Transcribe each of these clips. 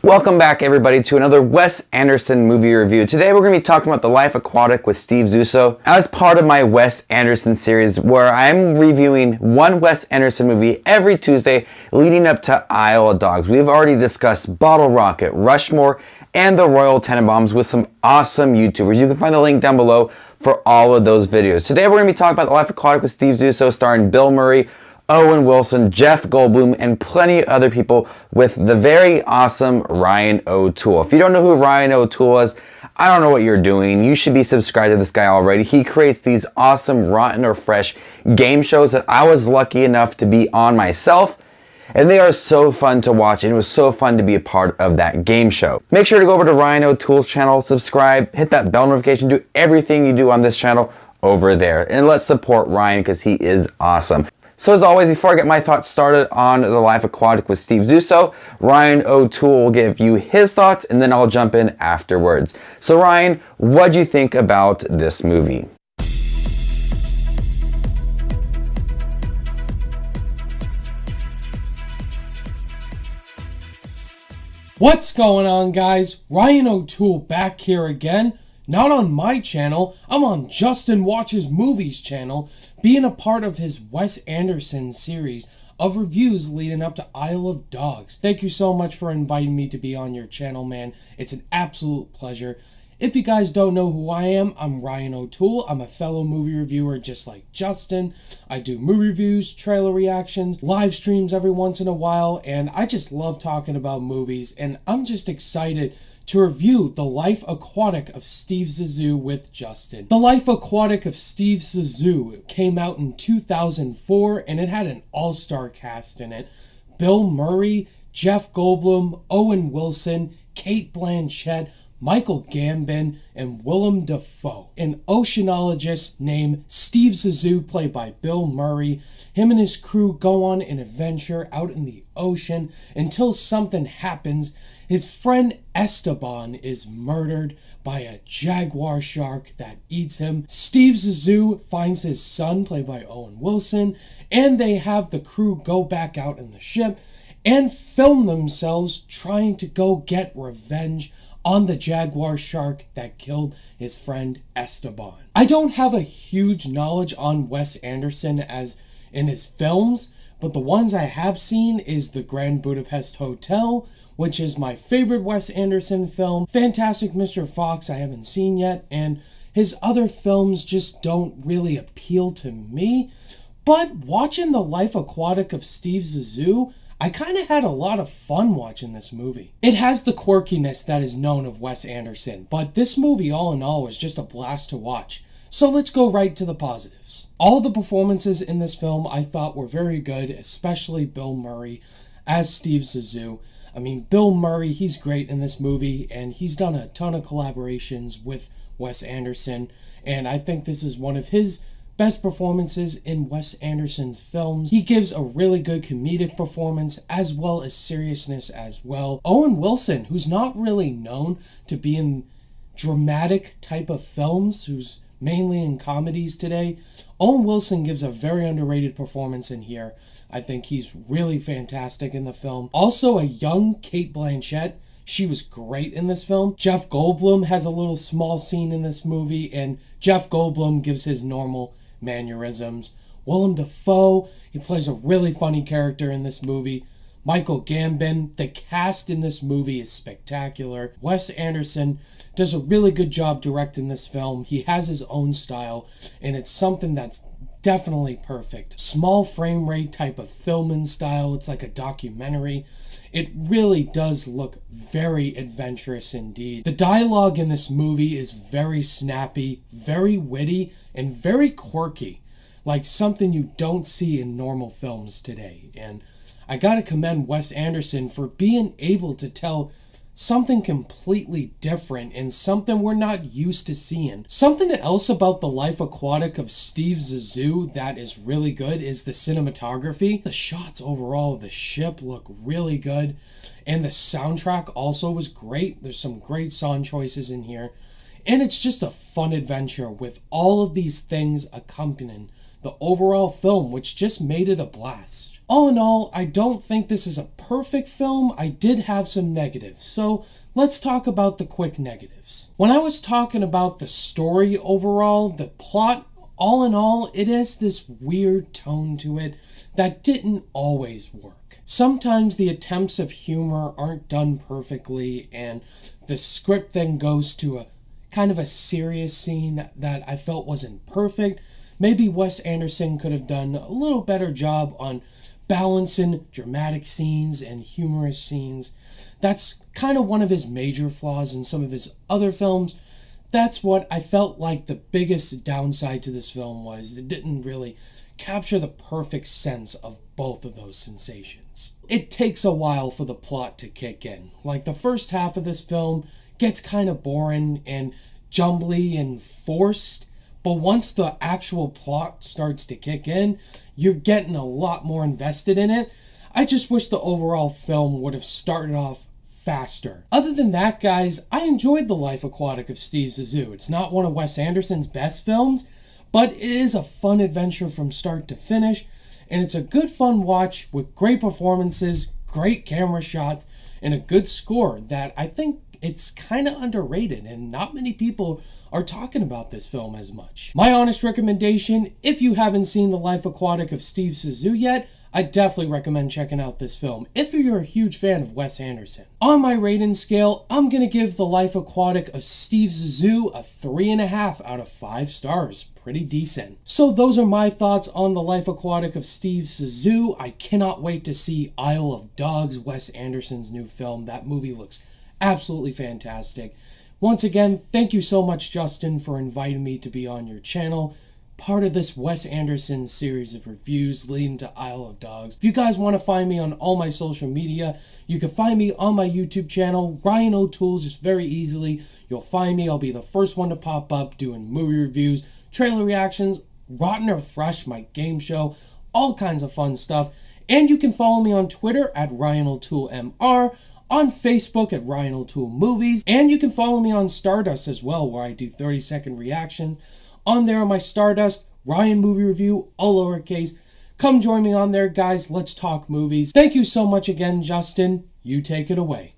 Welcome back everybody to another Wes Anderson movie review. Today we're going to be talking about The Life Aquatic with Steve Zissou as part of my Wes Anderson series where I'm reviewing one Wes Anderson movie every Tuesday leading up to Isle of Dogs. We've already discussed Bottle Rocket, Rushmore, and the Royal Tenenbaums with some awesome YouTubers. You can find the link down below for all of those videos. Today we're going to be talking about The Life Aquatic with Steve Zissou starring Bill Murray, Owen Wilson, Jeff Goldblum, and plenty of other people with the very awesome Ryan O'Toole. If you don't know who Ryan O'Toole is, I don't know what you're doing. You should be subscribed to this guy already. He creates these awesome Rotten or Fresh game shows that I was lucky enough to be on myself. And they are so fun to watch, and it was so fun to be a part of that game show. Make sure to go over to Ryan O'Toole's channel, subscribe, hit that bell notification, do everything you do on this channel over there. And let's support Ryan because he is awesome. So as always, before I get my thoughts started on The Life Aquatic with Steve Zissou, Ryan O'Toole will give you his thoughts and then I'll jump in afterwards. So Ryan, what'd you think about this movie? What's going on, guys? Ryan O'Toole back here again. Not on my channel, I'm on Justin Watches Movies channel, being a part of his Wes Anderson series of reviews leading up to Isle of Dogs. Thank you so much for inviting me to be on your channel, man. It's an absolute pleasure. If you guys don't know who I am, I'm Ryan O'Toole. I'm a fellow movie reviewer just like Justin. I do movie reviews, trailer reactions, live streams every once in a while, and I just love talking about movies, and I'm just excited to review The Life Aquatic of Steve Zissou with Justin. The Life Aquatic of Steve Zissou came out in 2004, and it had an all-star cast in it. Bill Murray, Jeff Goldblum, Owen Wilson, Cate Blanchett, Michael Gambon, and Willem Dafoe. An oceanologist named Steve Zissou, played by Bill Murray. Him and his crew go on an adventure out in the ocean until something happens. His friend Esteban is murdered by a jaguar shark that eats him. Steve Zissou finds his son, played by Owen Wilson, and they have the crew go back out in the ship and film themselves trying to go get revenge on the jaguar shark that killed his friend Esteban. I don't have a huge knowledge on Wes Anderson as in his films, but the ones I have seen is The Grand Budapest Hotel, which is my favorite Wes Anderson film. Fantastic Mr. Fox I haven't seen yet, and his other films just don't really appeal to me. But watching The Life Aquatic of Steve Zissou, I kind of had a lot of fun watching this movie. It has the quirkiness that is known of Wes Anderson, but this movie all in all was just a blast to watch. So let's go right to the positives. All the performances in this film I thought were very good, especially Bill Murray as Steve Zissou. I mean, Bill Murray, he's great in this movie, and he's done a ton of collaborations with Wes Anderson, and I think this is one of his best performances in Wes Anderson's films. He gives a really good comedic performance as well as seriousness as well. Owen Wilson, who's not really known to be in dramatic type of films, who's mainly in comedies today, Owen Wilson gives a very underrated performance in here. I think he's really fantastic in the film. Also, a young Cate Blanchett. She was great in this film. Jeff Goldblum has a little small scene in this movie, and Jeff Goldblum gives his normal mannerisms. Willem Dafoe, he plays a really funny character in this movie. Michael Gambon, the cast in this movie is spectacular. Wes Anderson does a really good job directing this film. He has his own style, and it's something that's definitely perfect. Small frame rate type of filming style. It's like a documentary. It really does look very adventurous indeed. The dialogue in this movie is very snappy, very witty, and very quirky. Like something you don't see in normal films today. And I gotta commend Wes Anderson for being able to tell something completely different and something we're not used to seeing. Something else about The Life Aquatic of Steve Zissou that is really good is the cinematography. The shots overall of the ship look really good, and the soundtrack also was great. There's some great song choices in here. and it's just a fun adventure with all of these things accompanying the overall film, which just made it a blast. All in all, I don't think this is a perfect film. I did have some negatives, so let's talk about the quick negatives. When I was talking about the story overall, the plot, all in all, it has this weird tone to it that didn't always work. Sometimes the attempts of humor aren't done perfectly, and the script then goes to a kind of a serious scene that I felt wasn't perfect. Maybe Wes Anderson could have done a little better job on balancing dramatic scenes and humorous scenes. That's kind of one of his major flaws in some of his other films. That's what I felt like the biggest downside to this film was. It didn't really capture the perfect sense of both of those sensations. It takes a while for the plot to kick in. Like, the first half of this film gets kind of boring and jumbly and forced, but once the actual plot starts to kick in, you're getting a lot more invested in it. I just wish the overall film would have started off faster. Other than that, guys, I enjoyed The Life Aquatic of Steve Zissou. It's not one of Wes Anderson's best films, but it is a fun adventure from start to finish, and it's a good fun watch with great performances, great camera shots, and a good score that I think it's kind of underrated, and not many people are talking about this film as much. My honest recommendation, if you haven't seen The Life Aquatic of Steve Zissou yet, I definitely recommend checking out this film if you're a huge fan of Wes Anderson. On my rating scale, I'm going to give The Life Aquatic of Steve Zissou a 3.5 out of 5 stars. Pretty decent. So those are my thoughts on The Life Aquatic of Steve Zissou. I cannot wait to see Isle of Dogs, Wes Anderson's new film. That movie looks absolutely fantastic. Once again, thank you so much, Justin, for inviting me to be on your channel, part of this Wes Anderson series of reviews leading to Isle of Dogs. If you guys want to find me on all my social media, you can find me on my YouTube channel, Ryan O'Toole, just very easily. You'll find me. I'll be the first one to pop up doing movie reviews, trailer reactions, Rotten or Fresh, my game show, all kinds of fun stuff. And you can follow me on Twitter at Ryan O'Toole MR, on Facebook at Ryan O'Toole Movies, and you can follow me on Stardust as well, where I do 30-second reactions. On there on my Stardust, Ryan Movie Review, all lowercase. Come join me on there, guys. Let's talk movies. Thank you so much again, Justin. You take it away.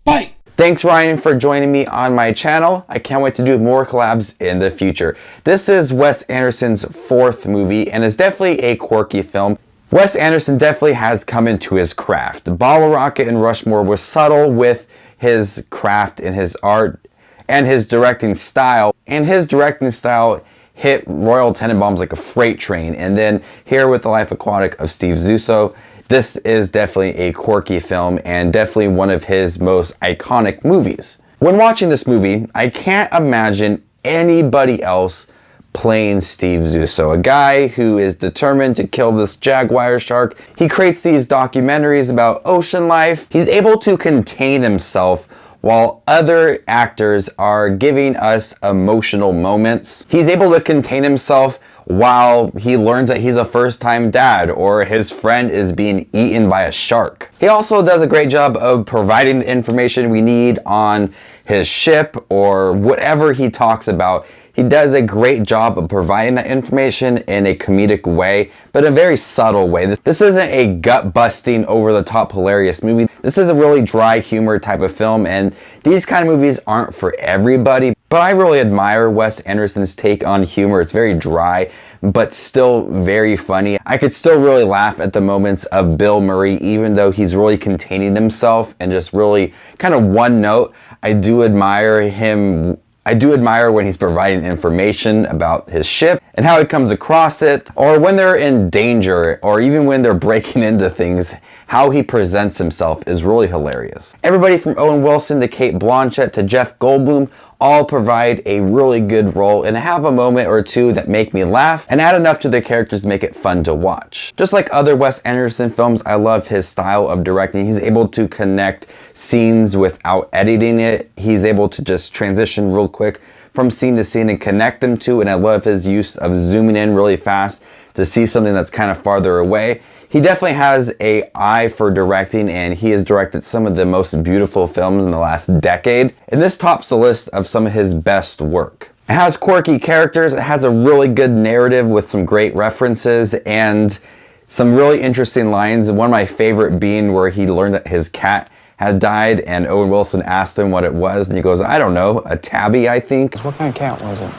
Bye! Thanks, Ryan, for joining me on my channel. I can't wait to do more collabs in the future. This is Wes Anderson's 4th movie, and it's definitely a quirky film. Wes Anderson definitely has come into his craft. Bottle Rocket and Rushmore was subtle with his craft and his art and his directing style. And his directing style hit Royal Tenenbaums like a freight train. And then here with The Life Aquatic of Steve Zissou, this is definitely a quirky film and definitely one of his most iconic movies. When watching this movie, I can't imagine anybody else playing Steve Zissou, a guy who is determined to kill this jaguar shark. He creates these documentaries about ocean life. He's able to contain himself while other actors are giving us emotional moments. He's able to contain himself while he learns that he's a first-time dad or his friend is being eaten by a shark. He also does a great job of providing the information we need on his ship or whatever he talks about. He does a great job of providing that information in a comedic way, but a very subtle way. This isn't a gut-busting, over-the-top hilarious movie. This is a really dry humor type of film, and these kind of movies aren't for everybody. But I really admire Wes Anderson's take on humor. It's very dry, but still very funny. I could still really laugh at the moments of Bill Murray, even though he's really containing himself and just really kind of one note. I do admire him. I do admire when he's providing information about his ship and how he comes across it, or when they're in danger, or even when they're breaking into things, how he presents himself is really hilarious. Everybody from Owen Wilson to Cate Blanchett to Jeff Goldblum all provide a really good role and have a moment or two that make me laugh and add enough to their characters to make it fun to watch. Just like other Wes Anderson films, I love his style of directing. He's able to connect scenes without editing it. He's able to just transition real quick from scene to scene and connect them to, and I love his use of zooming in really fast to see something that's kind of farther away. He definitely has an eye for directing, and he has directed some of the most beautiful films in the last decade. And this tops the list of some of his best work. It has quirky characters, it has a really good narrative with some great references, and some really interesting lines. One of my favorite being where he learned that his cat had died, and Owen Wilson asked him what it was, and he goes, I don't know, a tabby, I think. What kind of cat was it?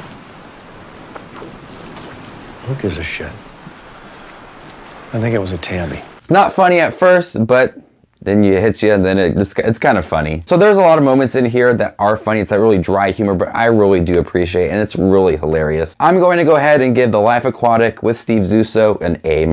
Who gives a shit? I think it was a tabby. Not funny at first, but then you hit you, and then it's kind of funny. So there's a lot of moments in here that are funny. It's that really dry humor, but I really do appreciate it, and it's really hilarious. I'm going to go ahead and give The Life Aquatic with Steve Zissou an A-.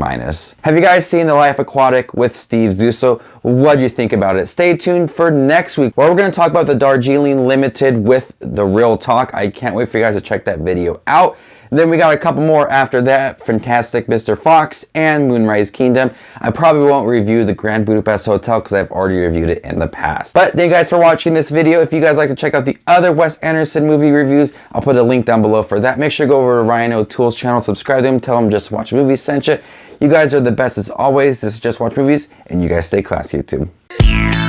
Have you guys seen The Life Aquatic with Steve Zissou? What do you think about it? Stay tuned for next week, where we're going to talk about the Darjeeling Limited with The Real Talk. I can't wait for you guys to check that video out. And then we got a couple more after that, Fantastic Mr. Fox and Moonrise Kingdom. I probably won't review the Grand Budapest Hotel because I've already reviewed it in the past. But thank you guys for watching this video. If you guys like to check out the other Wes Anderson movie reviews, I'll put a link down below for that. Make sure to go over to Ryan O'Toole's channel, subscribe to him, tell him Just Watch Movies sent you. You guys are the best as always. This is Just Watch Movies, and you guys stay classy, YouTube.